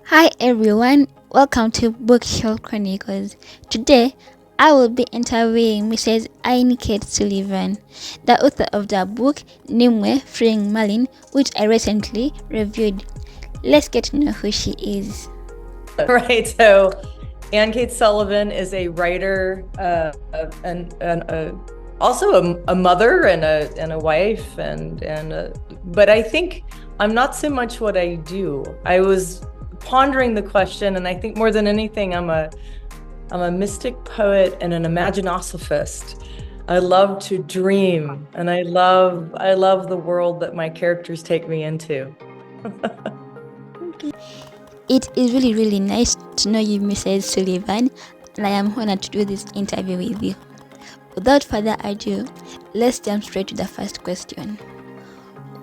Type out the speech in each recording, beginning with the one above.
Hi everyone, welcome to Bookshelf Chronicles. Today, I will be interviewing Mrs. Kate Sullivan, the author of the book Nimue, Freeing Merlin, which I recently reviewed. Let's get to know who she is. Right. So, Kate Sullivan is a writer, and also a mother and a wife, but I think I'm not so much what I do. I was pondering the question, and I think more than anything, I'm a mystic poet and an imaginosophist. I love to dream, and I love the world that my characters take me into. It is really nice to know you, Mrs. Sullivan, and I am honored to do this interview with you. Without further ado, let's jump straight to the first question.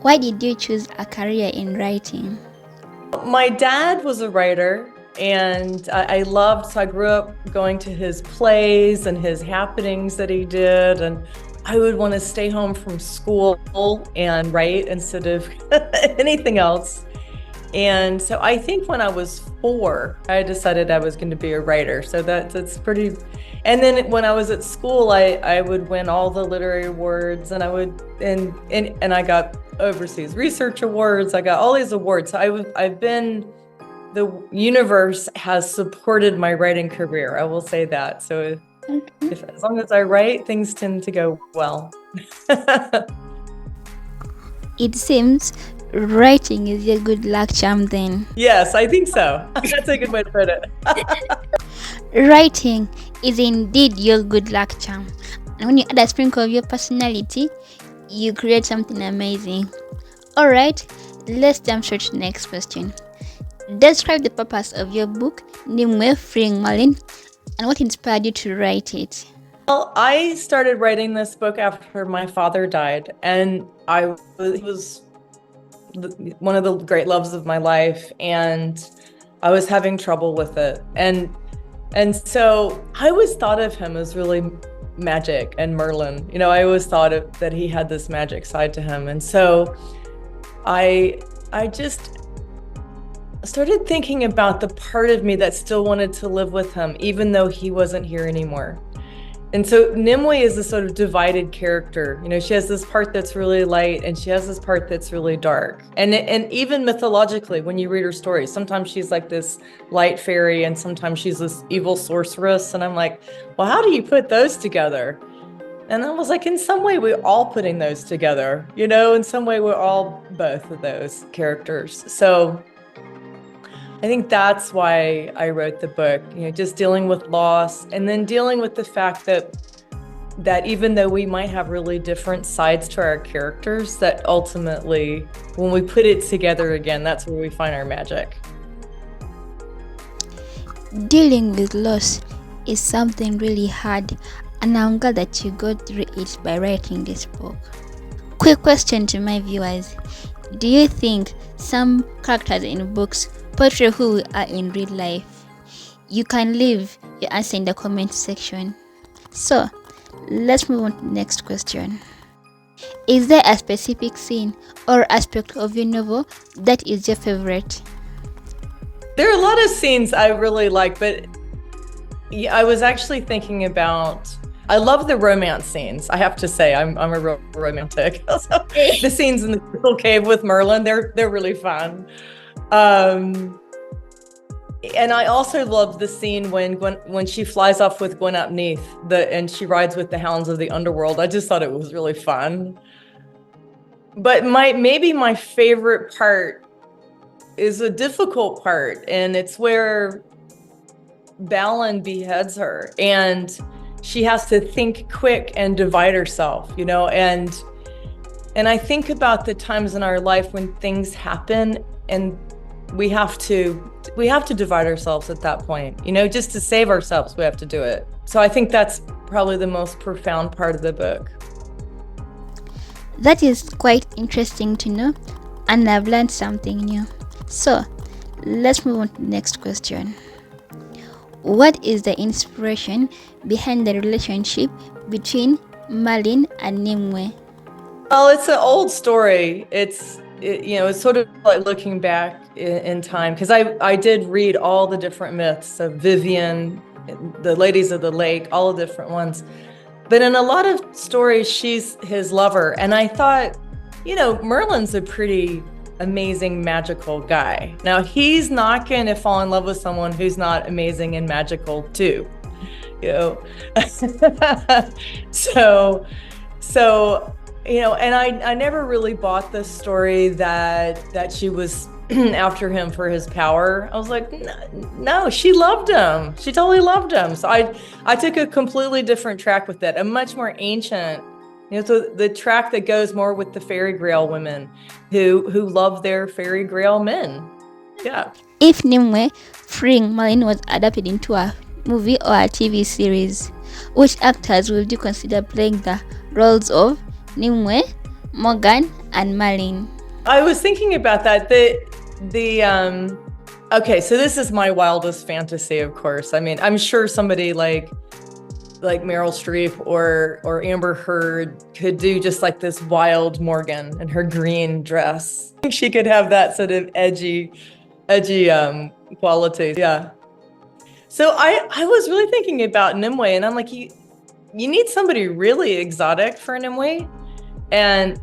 Why did you choose a career in writing? My dad was a writer, and so I grew up going to his plays and his happenings that he did, and I would want to stay home from school and write instead of anything else. And so I think when I was 4, I decided I was going to be a writer. So that's pretty. And then when I was at school, I would win all the literary awards, and I got overseas research awards. I got all these awards. So the universe has supported my writing career. I will say that. So as long as I write, things tend to go well. It seems writing is your good luck charm then. Yes, I think so. That's a good way to put it. Writing is indeed your good luck charm. And when you add a sprinkle of your personality, you create something amazing. Alright, let's jump straight to the next question. Describe the purpose of your book, Nimue, Freeing Merlin, and what inspired you to write it. Well, I started writing this book after my father died, and he was one of the great loves of my life, and I was having trouble with it. And so I always thought of him as really magic and Merlin. I always thought that he had this magic side to him. And so I just started thinking about the part of me that still wanted to live with him, even though he wasn't here anymore. And so Nimue is a sort of divided character. She has this part that's really light, and she has this part that's really dark. And even mythologically, when you read her stories, sometimes she's like this light fairy, and sometimes she's this evil sorceress. And I'm like, well, how do you put those together? And I was like, in some way, we're all putting those together. In some way, we're all both of those characters. So I think that's why I wrote the book, just dealing with loss, and then dealing with the fact that even though we might have really different sides to our characters, that ultimately, when we put it together again, that's where we find our magic. Dealing with loss is something really hard, and I'm glad that you got through it by writing this book. Quick question to my viewers. Do you think some characters in books portray who we are in real life? You can leave your answer in the comment section. So, let's move on to the next question. Is there a specific scene or aspect of your novel that is your favorite? There are a lot of scenes I really like, but I was actually thinking about, I love the romance scenes. I have to say, I'm a real romantic. So, the scenes in the crystal cave with Merlin, they're really fun. And I also love the scene when she flies off with Gwen Neath, and she rides with the hounds of the underworld. I just thought it was really fun. But maybe my favorite part is a difficult part, and it's where Balin beheads her, and she has to think quick and divide herself, and I think about the times in our life when things happen, and we have to divide ourselves at that point, just to save ourselves, we have to do it. So I think that's probably the most profound part of the book. That is quite interesting to know, and I've learned something new. So, let's move on to the next question. What is the inspiration behind the relationship between Merlin and Nimue? Well, it's an old story. It's sort of like looking back in time, because I did read all the different myths of Vivian, the Ladies of the Lake, all the different ones. But in a lot of stories, she's his lover. And I thought, Merlin's a pretty amazing, magical guy. Now, he's not going to fall in love with someone who's not amazing and magical too. So, and I never really bought the story that she was after him for his power. I was like, no, she loved him. She totally loved him. So I took a completely different track with it, a much more ancient, so the track that goes more with the fairy grail women who love their fairy grail men. Yeah. If Nimue freeing Merlin was adapted into a movie or a TV series, which actors would you consider playing the roles of Nimue, Morgan, and Merlin? I was thinking about that. Okay, so this is my wildest fantasy, of course. I mean, I'm sure somebody like Meryl Streep or Amber Heard could do just like this wild Morgan in her green dress. I think she could have that sort of edgy quality. Yeah. So I was really thinking about Nimue, and I'm like, you need somebody really exotic for Nimue. And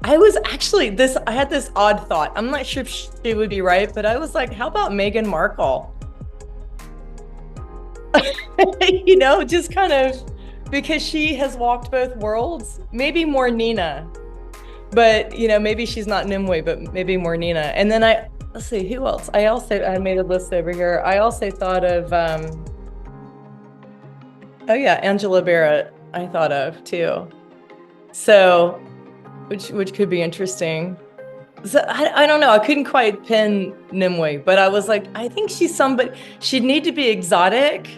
I had this odd thought. I'm not sure if she would be right, but I was like, how about Meghan Markle? Just kind of because she has walked both worlds. Maybe more Nina, but maybe she's not Nimue, but maybe more Nina. And then let's see, who else? I made a list over here. I also thought of, Angela Barrett, I thought of too. So, which could be interesting. So I don't know. I couldn't quite pin Nimue, but I was like, I think she'd need to be exotic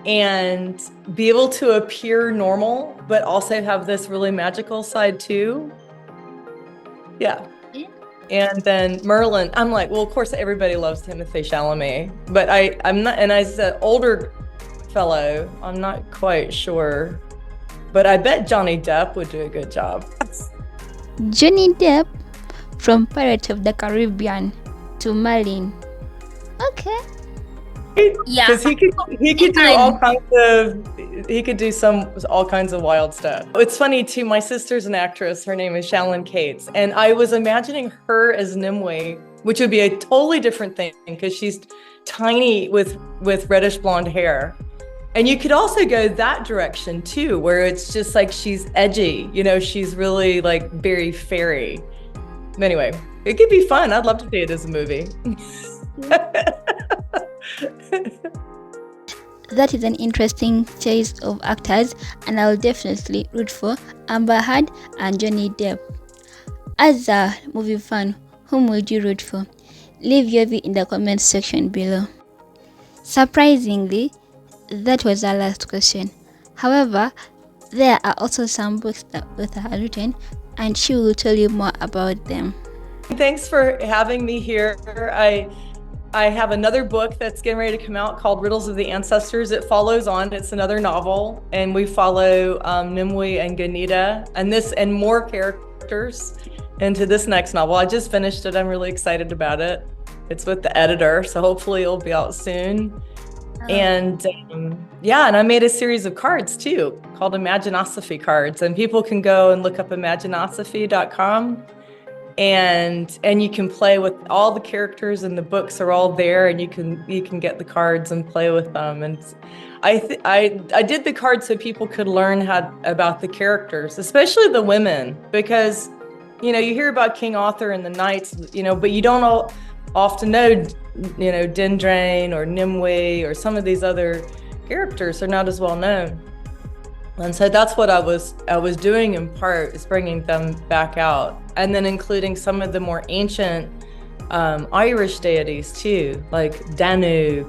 and be able to appear normal, but also have this really magical side too. Yeah. And then Merlin, I'm like, well, of course, everybody loves Timothée Chalamet, but I'm not, and I said older fellow, I'm not quite sure, but I bet Johnny Depp would do a good job. Johnny Depp from Pirates of the Caribbean to Merlin. Okay. Yeah, because he could do all kinds of wild stuff. It's funny too. My sister's an actress. Her name is Shalyn Cates, and I was imagining her as Nimue, which would be a totally different thing because she's tiny with reddish blonde hair. And you could also go that direction too, where it's just like she's edgy. She's really like very fairy. Anyway, it could be fun. I'd love to see it as a movie. That is an interesting choice of actors, and I'll definitely root for Amber Heard and Johnny Depp. As a movie fan, whom would you root for? Leave your view in the comments section below. Surprisingly, that was our last question. However, there are also some books that Bertha has written, and she will tell you more about them. Thanks for having me here. I have another book that's getting ready to come out called Riddles of the Ancestors. It follows on. It's another novel, and we follow Nimue and Ganita and more characters into this next novel. I just finished it. I'm really excited about it. It's with the editor, so hopefully it'll be out soon. And and I made a series of cards too called Imaginosophy cards, and people can go and look up imaginosophy.com. And you can play with all the characters, and the books are all there, and you can get the cards and play with them. And I did the cards so people could learn about the characters, especially the women, because you hear about King Arthur and the knights, but you don't often know Dindrain or Nimue or some of these other characters are not as well known. And so that's what I was doing in part, is bringing them back out, and then including some of the more ancient Irish deities too, like Danu,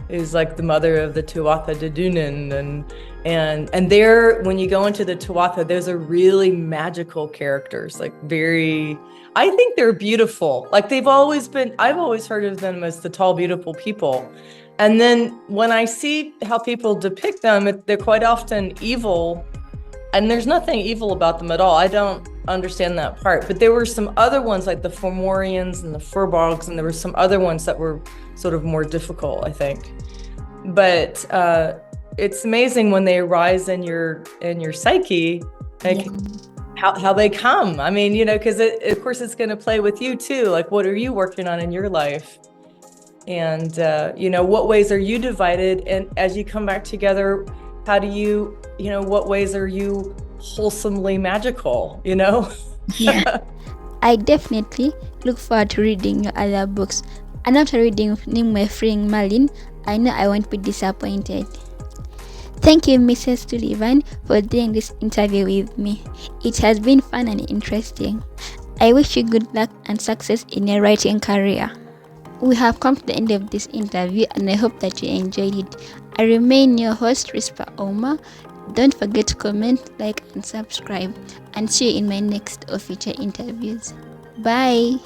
who's like the mother of the Tuatha De Danann, and there, when you go into the Tuatha, those are really magical characters, like I think they're beautiful. Like I've always heard of them as the tall, beautiful people. And then when I see how people depict them, they're quite often evil, and there's nothing evil about them at all. I don't understand that part. But there were some other ones like the Fomorians and the Furbolgs, and there were some other ones that were sort of more difficult, I think. But it's amazing when they arise in your psyche, like how they come. I mean, you know, because of course it's going to play with you too. Like, what are you working on in your life? And you know, what ways are you divided? And as you come back together, how do you, you know, what ways are you wholesomely magical, you know? Yeah. I definitely look forward to reading your other books. And after reading Nimue freeing Merlin, I know I won't be disappointed. Thank you, Mrs. Sullivan, for doing this interview with me. It has been fun and interesting. I wish you good luck and success in your writing career. We have come to the end of this interview and I hope that you enjoyed it. I remain your host, Rispa Oma. Don't forget to comment, like, and subscribe. And see you in my next or future interviews. Bye!